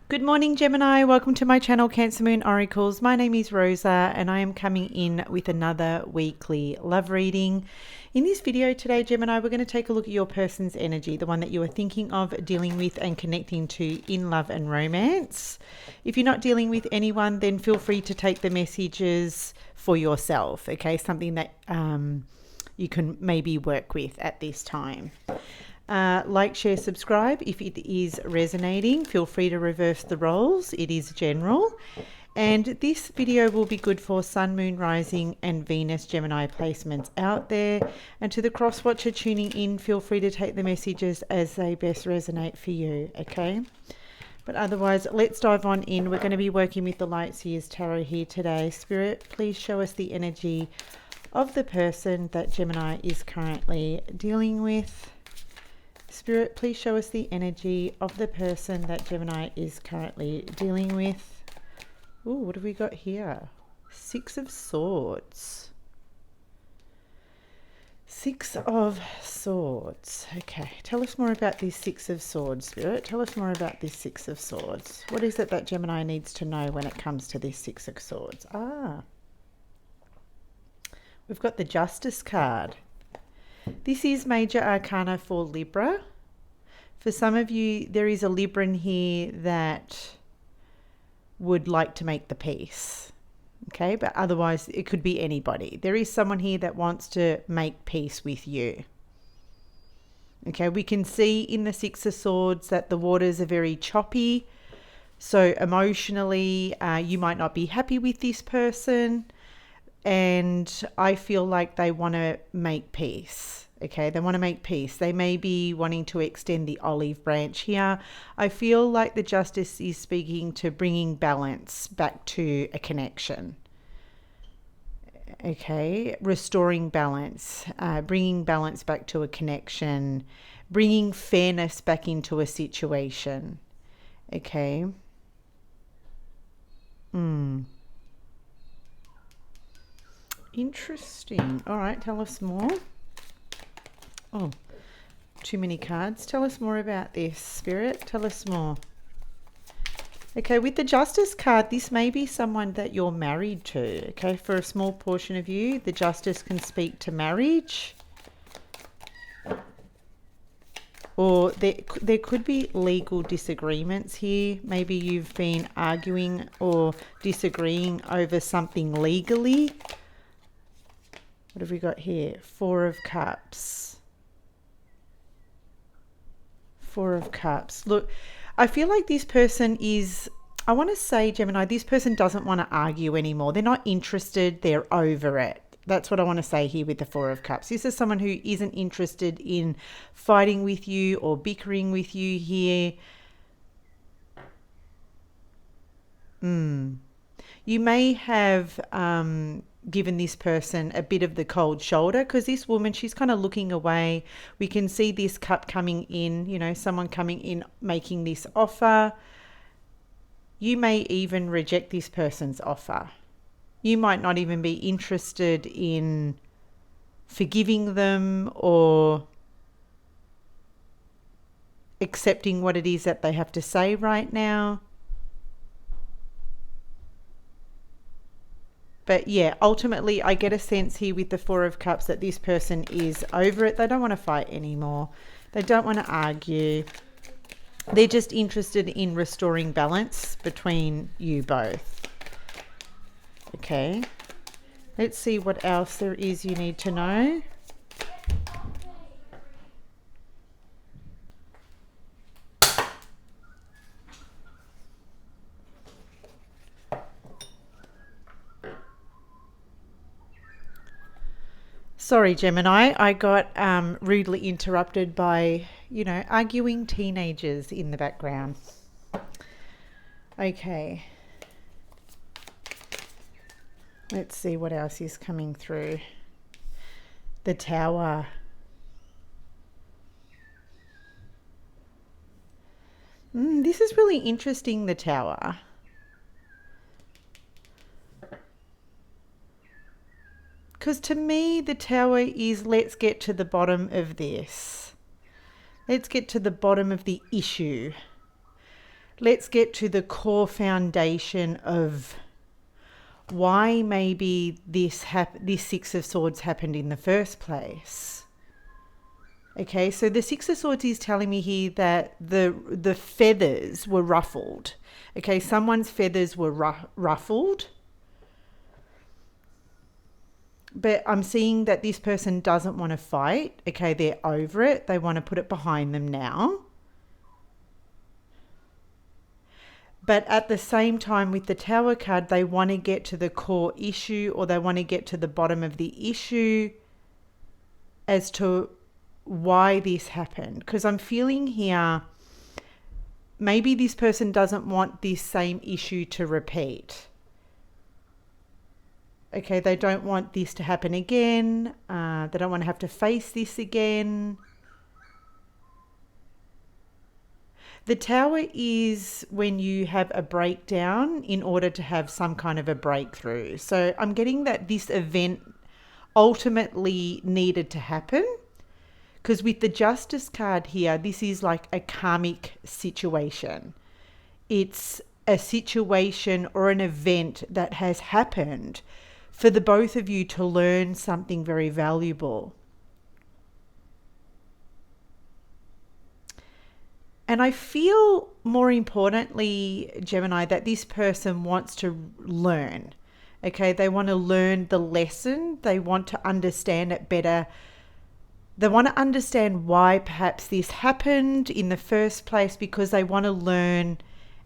Good morning, Gemini. Welcome to my channel, Cancermoonoracles. My name is Rosa and I am coming in with another weekly love reading. In this video today, Gemini, we're going to take a look at your person's energy, the one that you are thinking of dealing with and connecting to in love and romance. If you're not dealing with anyone, then feel free to take the messages for yourself, okay? Something that you can maybe work with at this time. Like, share, subscribe if it is resonating. Feel free to reverse the roles. It is general. And this video will be good for Sun, Moon, Rising and Venus Gemini placements out there. And to the cross watcher tuning in, feel free to take the messages as they best resonate for you, okay? But otherwise, let's dive on in. We're going to be working with the Light Seers Tarot here today. Spirit, please show us the energy of the person that Gemini is currently dealing with. Spirit, please show us the energy of the person that Gemini is currently dealing with. Ooh, what have we got here? Six of Swords. Six of Swords. Okay, tell us more about this Six of Swords, Spirit. Tell us more about this Six of Swords. What is it that Gemini needs to know when it comes to this Six of Swords? We've got the Justice card. This is Major Arcana for Libra. For some of you, there is a Libran here that would like to make the peace. Okay, but otherwise it could be anybody. There is someone here that wants to make peace with you. Okay, we can see in the Six of Swords that the waters are very choppy. So emotionally, you might not be happy with this person. And I feel like they want to make peace. Okay, they want to make peace. They may be wanting to extend the olive branch here. I feel like the Justice is speaking to bringing balance back to a connection. Okay, restoring balance, bringing balance back to a connection, bringing fairness back into a situation. Okay. Interesting. All right, tell us more. Oh, too many cards. Tell us more about this, Spirit. Tell us more. Okay, with the Justice card, this may be someone that you're married to. Okay, for a small portion of you, the Justice can speak to marriage. Or there could be legal disagreements here. Maybe you've been arguing or disagreeing over something legally. What have we got here? Four of Cups. Four of Cups. Look, I feel like this person is, I want to say, Gemini, this person doesn't want to argue anymore. They're not interested. They're over it. That's what I want to say here with the Four of Cups. This is someone who isn't interested in fighting with you or bickering with you here. You may have given this person a bit of the cold shoulder because this woman, she's kind of looking away. We can see this cup coming in, you know, someone coming in making this offer. You may even reject this person's offer. You might not even be interested in forgiving them or accepting what it is that they have to say right now. But yeah, ultimately, I get a sense here with the Four of Cups that this person is over it. They don't want to fight anymore. They don't want to argue. They're just interested in restoring balance between you both. Okay. Let's see what else there is you need to know. Sorry, Gemini, I got rudely interrupted by, arguing teenagers in the background. Okay. Let's see what else is coming through. The Tower. This is really interesting, the Tower. Because to me, the Tower is, let's get to the bottom of this. Let's get to the bottom of the issue. let's get to the core foundation of why maybe this Six of Swords happened in the first place. Okay, so the Six of Swords is telling me here that the feathers were ruffled. Okay, someone's feathers were ruffled. But I'm seeing that this person doesn't want to fight. Okay, they're over it. They want to put it behind them now. But at the same time with the Tower card, they want to get to the core issue, or they want to get to the bottom of the issue as to why this happened. Because I'm feeling here, maybe this person doesn't want this same issue to repeat. Okay, they don't want this to happen again. They don't want to have to face this again. The Tower is when you have a breakdown in order to have some kind of a breakthrough. So I'm getting that this event ultimately needed to happen, because with the Justice card here, this is like a karmic situation. It's a situation or an event that has happened for the both of you to learn something very valuable. And I feel, more importantly, Gemini, that this person wants to learn. Okay, they want to learn the lesson. They want to understand it better. They want to understand why perhaps this happened in the first place, because they want to learn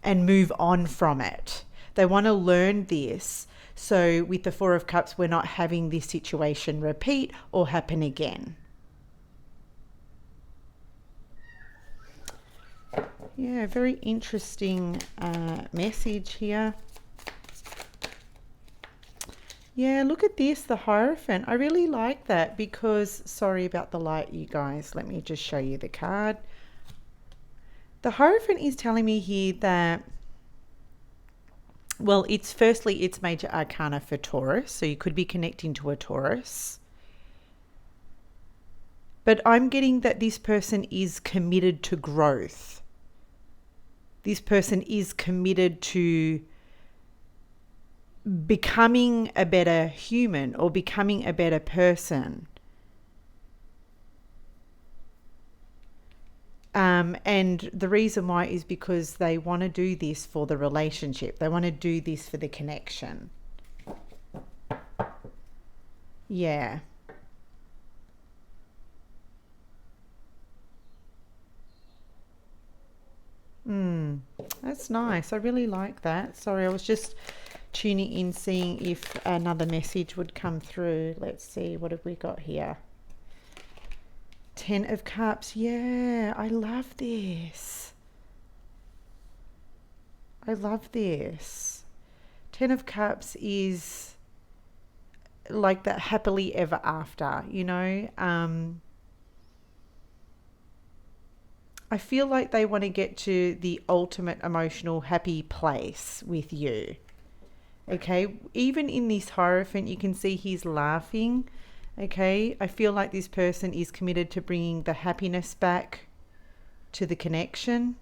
and move on from it. They want to learn this. So with the Four of Cups, we're not having this situation repeat or happen again. Yeah, very interesting message here. Yeah, look at this, the Hierophant. I really like that because, sorry about the light, you guys. Let me just show you the card. The Hierophant is telling me here that, well, it's major arcana for Taurus, so you could be connecting to a Taurus. But I'm getting that this person is committed to growth. This person is committed to becoming a better human or becoming a better person. And the reason why is because they want to do this for the relationship. They want to do this for the connection. Yeah. That's nice. I really like that. Sorry, I was just tuning in, seeing if another message would come through. Let's see, what have we got here? Ten of Cups. Yeah, I love this. I love this. Ten of Cups is like that happily ever after, you know. I feel like they want to get to the ultimate emotional happy place with you. Okay, even in this Hierophant, you can see he's laughing. Okay, I feel like this person is committed to bringing the happiness back to the connection.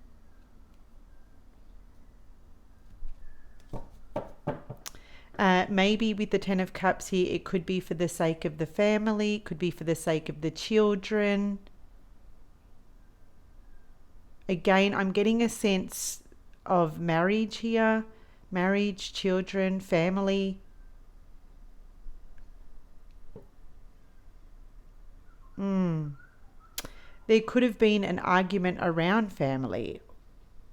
Maybe with the Ten of Cups here, it could be for the sake of the family, it could be for the sake of the children. Again, I'm getting a sense of marriage here. Marriage, children, family. There could have been an argument around family.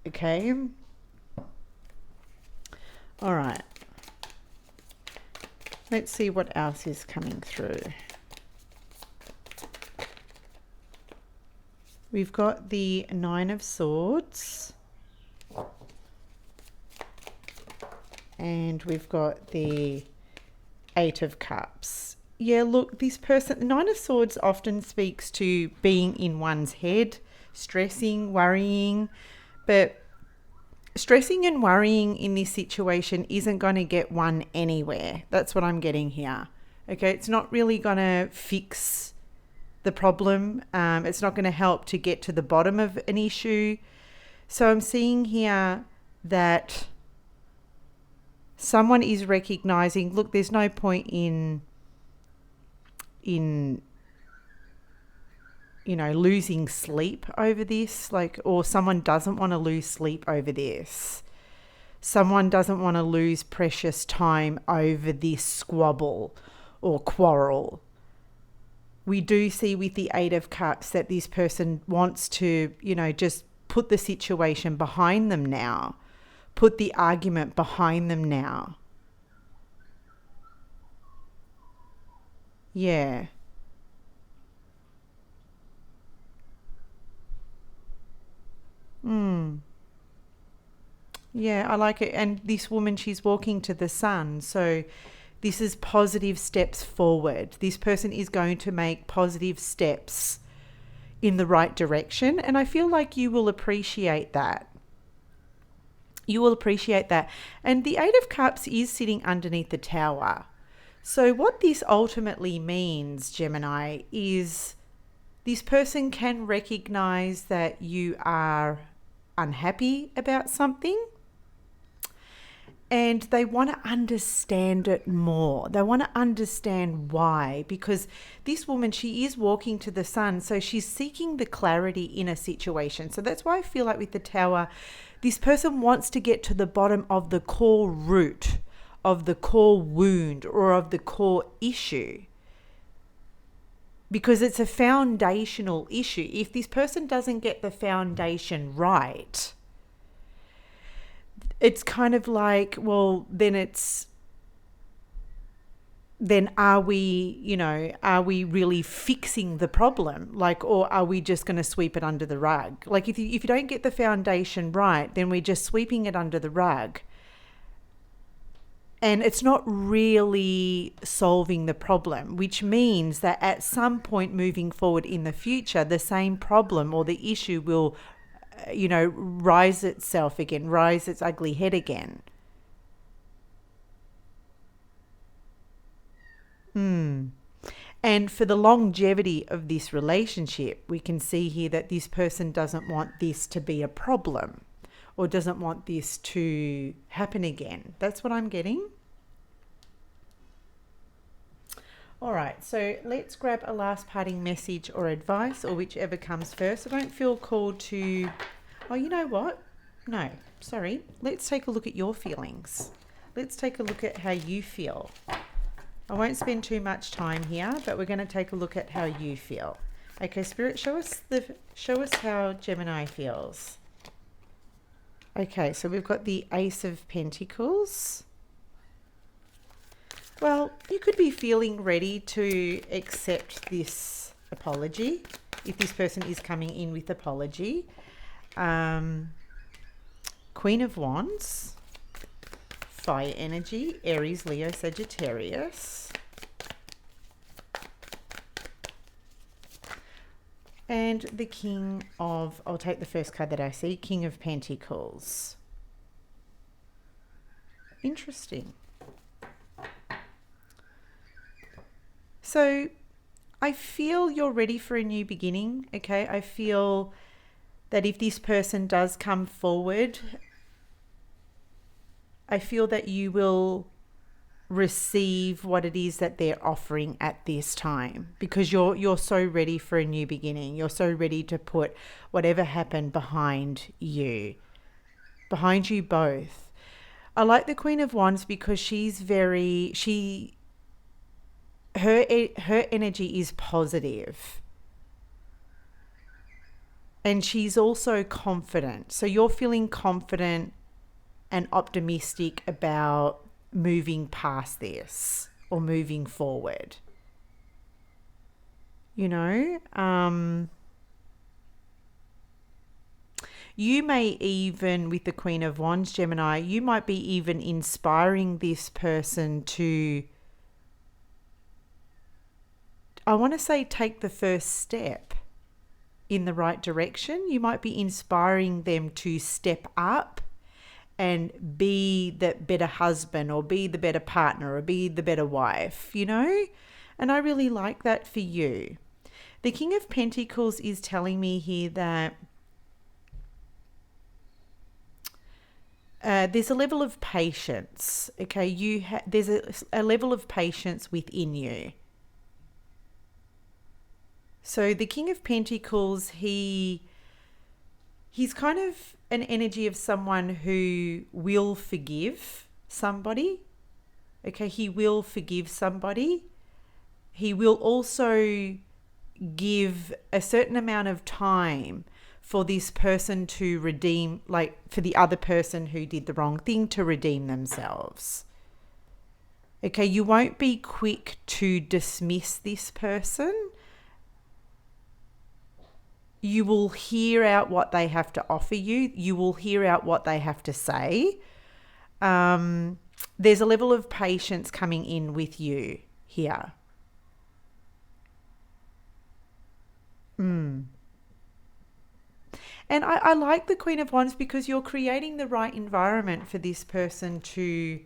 Okay. All right. Let's see what else is coming through. We've got the Nine of Swords. And we've got the Eight of Cups. Yeah, look, this person, the Nine of Swords often speaks to being in one's head, stressing, worrying. But stressing and worrying in this situation isn't going to get one anywhere. That's what I'm getting here. Okay, it's not really going to fix the problem. It's not going to help to get to the bottom of an issue. So I'm seeing here that someone is recognizing, look, there's no point in losing sleep over this, like, or someone doesn't want to lose sleep over this. Someone doesn't want to lose precious time over this squabble or quarrel. We do see with the Eight of Cups that this person wants to, just put the situation behind them now. Put the argument behind them now. Yeah. Yeah, I like it. And this woman, she's walking to the sun. So this is positive steps forward. This person is going to make positive steps in the right direction. And I feel like you will appreciate that. You will appreciate that. And the Eight of Cups is sitting underneath the Tower. So what this ultimately means, Gemini, is this person can recognize that you are unhappy about something, and they want to understand it more. They want to understand why, because this woman, she is walking to the sun, so she's seeking the clarity in a situation. So that's why I feel like with the Tower, this person wants to get to the bottom of the core root, of the core wound, or of the core issue, because it's a foundational issue. If this person doesn't get the foundation right, it's kind of like, well, then are we really fixing the problem? Like, or are we just going to sweep it under the rug? Like, if you don't get the foundation right, then we're just sweeping it under the rug. And it's not really solving the problem, which means that at some point moving forward in the future, the same problem or the issue will, rise itself again, rise its ugly head again. And for the longevity of this relationship, we can see here that this person doesn't want this to be a problem, or doesn't want this to happen again. That's what I'm getting. All right, so let's grab a last parting message or advice, or whichever comes first. I don't feel called to... Oh, you know what? No, sorry. Let's take a look at your feelings. Let's take a look at how you feel. I won't spend too much time here, but we're going to take a look at how you feel. Okay, Spirit, show us how Gemini feels. Okay, so we've got the Ace of Pentacles. Well, you could be feeling ready to accept this apology, if this person is coming in with apology. Queen of Wands, fire energy, Aries, Leo, Sagittarius. And the King of, I'll take the first card that I see, King of Pentacles. Interesting. So I feel you're ready for a new beginning, okay? I feel that if this person does come forward, I feel that you will receive what it is that they're offering at this time, because you're so ready for a new beginning. You're so ready to put whatever happened behind you both. I like the Queen of Wands because her energy is positive. And she's also confident. So you're feeling confident and optimistic about moving past this or moving forward. You may even, with the Queen of Wands, Gemini, you might be even inspiring this person to, I want to say, take the first step in the right direction. You might be inspiring them to step up and be the better husband, or be the better partner, or be the better wife, And I really like that for you. The King of Pentacles is telling me here that there's a level of patience. Okay, there's a level of patience within you. So the King of Pentacles, he's kind of an energy of someone who will forgive somebody. Okay, he will forgive somebody. He will also give a certain amount of time for this person to redeem, like for the other person who did the wrong thing to redeem themselves. Okay, you won't be quick to dismiss this person. You will hear out what they have to offer you. You will hear out what they have to say. There's a level of patience coming in with you here. And I like the Queen of Wands because you're creating the right environment for this person to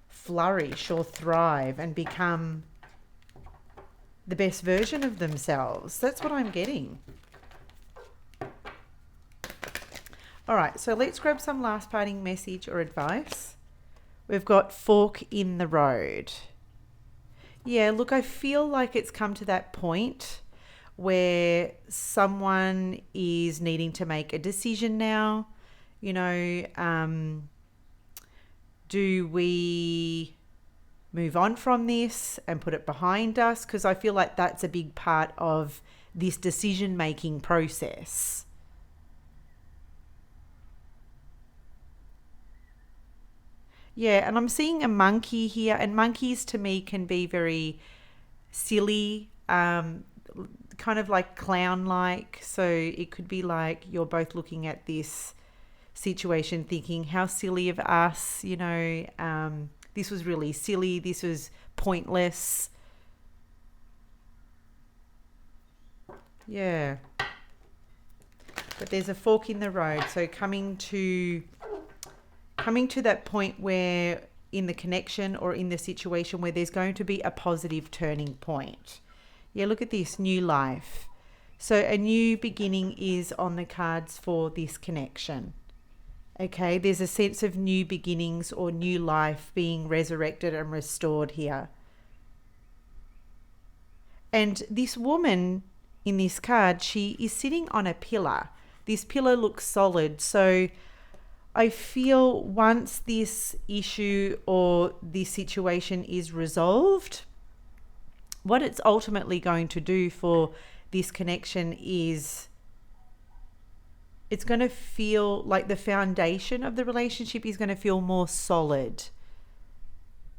flourish or thrive and become the best version of themselves. That's what I'm getting. All right, so let's grab some last parting message or advice. We've got fork in the road. Yeah, look, I feel like it's come to that point where someone is needing to make a decision now. You know, do we move on from this and put it behind us? Because I feel like that's a big part of this decision-making process. Yeah, and I'm seeing a monkey here, and monkeys to me can be very silly, kind of like clown-like. So it could be like you're both looking at this situation thinking, how silly of us, you know, this was really silly, this was pointless. Yeah. But there's a fork in the road. So coming to that point where in the connection or in the situation where there's going to be a positive turning point. Yeah, look at this, new life. So a new beginning is on the cards for this connection. Okay, there's a sense of new beginnings or new life being resurrected and restored here. And this woman in this card, she is sitting on a pillar. This pillar looks solid. So I feel once this issue or this situation is resolved, what it's ultimately going to do for this connection is it's going to feel like the foundation of the relationship is going to feel more solid.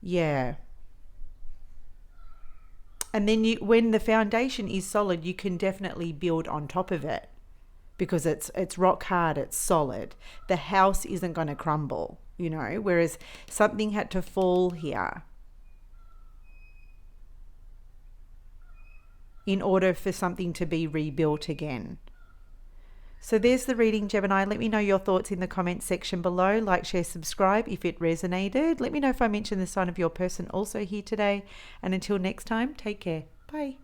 Yeah. And then when the foundation is solid, you can definitely build on top of it. Because it's rock hard, it's solid. The house isn't going to crumble, you know, whereas something had to fall here in order for something to be rebuilt again. So there's the reading, Gemini. Let me know your thoughts in the comments section below. Like, share, subscribe if it resonated. Let me know if I mentioned the sign of your person also here today. And until next time, take care. Bye.